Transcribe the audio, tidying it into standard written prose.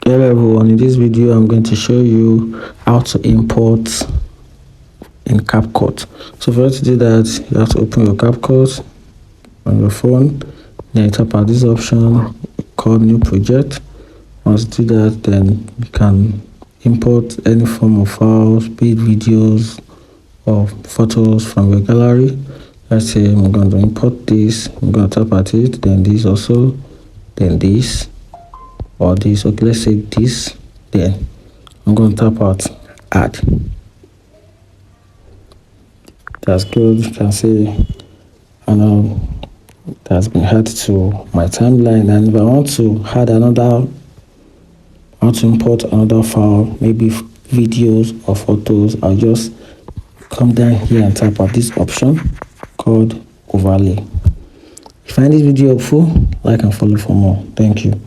Hello everyone, in this video I'm going to show you how to import in Capcut. So for you to do that, you have to open your Capcut on your phone, then you tap on this option called new project. Once you do that, then you can import any form of files, be it videos or photos from your gallery. Let's say I'm going to import this, I'm going to tap at it, then this also, then this or this. Okay, let's say this, then I'm going to tap out add. That's good. You can see that's been added to my timeline, and if I want to add another, I want to import another file, maybe videos or photos, I'll just come down here and tap out this option called overlay. If you find this video helpful, like and follow for more. Thank you.